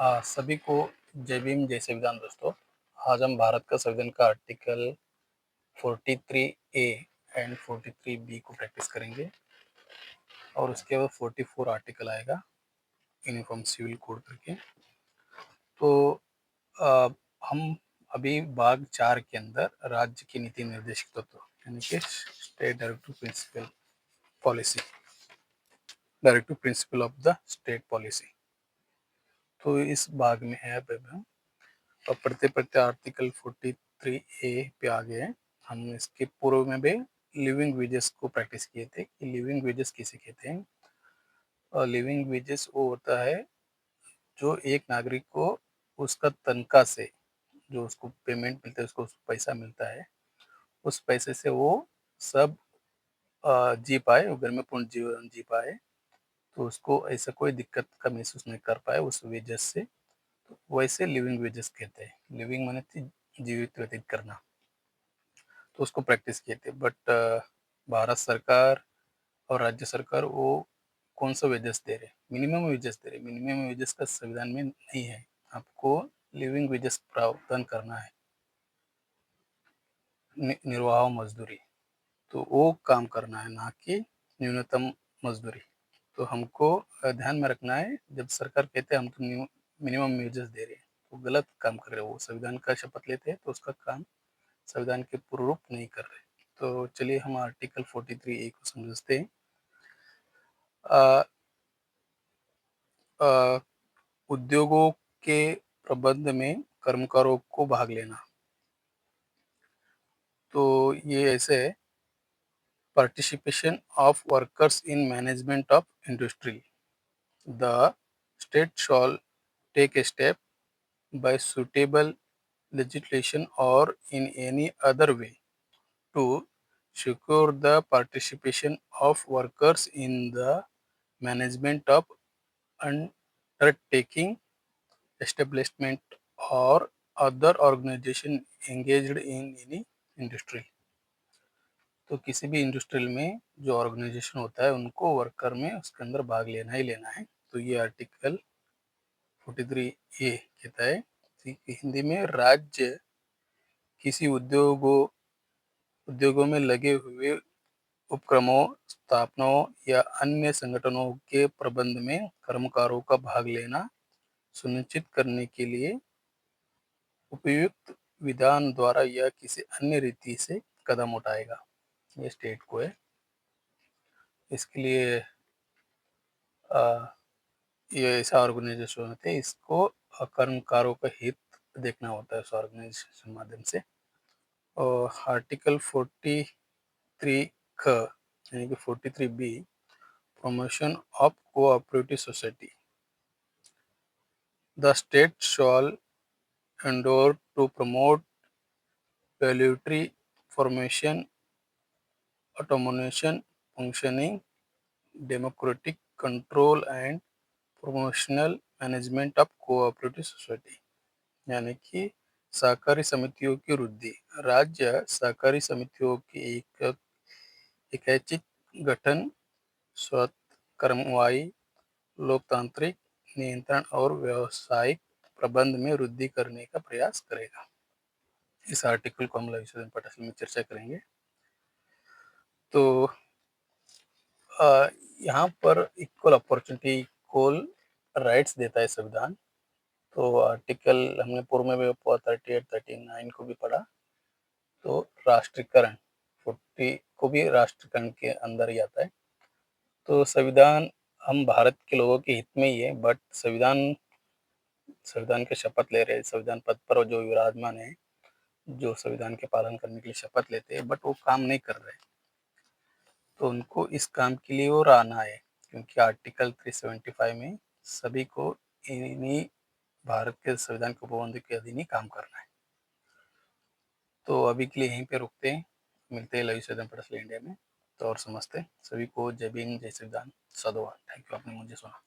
सभी को जय भीम जय संविधान दोस्तों। आज हम भारत का संविधान का आर्टिकल 43A एंड 43B को प्रैक्टिस करेंगे और उसके बाद 44 आर्टिकल आएगा यूनिफॉर्म सिविल कोड करके। तो आ, हम अभी भाग 4 के अंदर राज्य की नीति निर्देशक तत्व यानी कि state directive principle policy, directive principle of the state policy, तो इस भाग में है। अब हम और पढ़ते पढ़ते आर्टिकल 43A पे आ गए हैं। हम इसके पूर्व में भी लिविंग वेजेस को प्रैक्टिस किए थे कि लिविंग वेजेस किसे कहते हैं। और लिविंग वेजेस वो होता है जो एक नागरिक को उसका तनख्वाह से जो उसको पेमेंट मिलता है, उसको पैसा मिलता है, उस पैसे से वो सब जी पाए, वो घर में पूर्ण जीवन जी पाए, तो उसको ऐसा कोई दिक्कत का महसूस नहीं कर पाए उस वेजेस से, तो वैसे लिविंग वेजेस कहते हैं। लिविंग माने जीवित व्यतीत करना, तो उसको प्रैक्टिस किए थे। बट भारत सरकार और राज्य सरकार वो कौन सा वेजेस दे रहे, मिनिमम वेजेस दे रहे। मिनिमम वेजेस का संविधान में नहीं है, आपको लिविंग वेजेस प्रावधान करना है, निर्वाह मजदूरी, तो वो काम करना है, ना कि न्यूनतम मजदूरी। तो हमको ध्यान में रखना है, जब सरकार कहते हैं हम तो मिनिमम वेजेस दे रहे हैं, तो गलत काम कर रहे हो। वो संविधान का शपथ लेते हैं तो उसका काम संविधान के पूर्व नहीं कर रहे। तो चलिए हम आर्टिकल 43A को समझते हैं। अ, अ, उद्योगों के प्रबंध में कर्मकारों को भाग लेना, तो ये ऐसे है। Participation of workers in management of industry, the state shall take a step by suitable legislation or in any other way to secure the participation of workers in the management of undertaking, establishment or other organization engaged in any industry। तो किसी भी industrial में जो organisation होता है उनको worker में उसके अंदर भाग लेना ही लेना है। तो ये आर्टिकल 43A कहता है कि हिंदी में राज्य किसी उद्योगों में लगे हुए उपक्रमों, स्थापनाओं या अन्य संगठनों के प्रबंध में कर्मकारों का भाग लेना सुनिश्चित करने के लिए उपयुक्त विधान द्वारा या किसी अन्य रीति से कदम उठाएगा। ये स्टेट को है। इसके लिए ये ऐसा ऑर्गेनाइजेशन होते हैं, इसको कर्मकारों का हित देखना होता है उस ऑर्गेनाइजेशन माध्यम से। और आर्टिकल 43 ख यानी कि 43B, promotion of cooperative society, the state shall endeavor to promote voluntary formation, automation, functioning, democratic control and promotional management of cooperative society, यानी कि सहकारी समितियों की वृद्धि। राज्य सहकारी समितियों की एक ऐच्छिक गठन, स्वतः कर्मवाही, लोकतांत्रिक नियंत्रण और व्यावसायिक प्रबंध में वृद्धि करने का प्रयास करेगा। इस आर्टिकल को हम लघु पटल में चर्चा करेंगे। तो यहाँ पर इक्वल अपॉर्चुनिटी, इक्वल राइट्स देता है संविधान। तो आर्टिकल हमने पूर्व में भी 38 39 को भी पढ़ा। तो राष्ट्रीयकरण 40 को भी राष्ट्रीयकरण के अंदर ही आता है। तो संविधान हम भारत के लोगों के हित में ही है, बट संविधान के शपथ ले रहे, संविधान पद पर जो विराजमान है, जो संविधान के पालन करने के लिए शपथ लेते हैं, बट वो काम नहीं कर रहे, तो उनको इस काम के लिए और आना है, क्योंकि आर्टिकल 375 में सभी को इन्हीं भारत के संविधान के उपबंध के अधीन ही काम करना है। तो अभी के लिए यहीं पे रुकते हैं, मिलते हैं लघु संविधान पटल इंडिया में। तो और समझते हैं। सभी को जय भीम जय संविधान, सदोवा। थैंक यू, आपने मुझे सुना।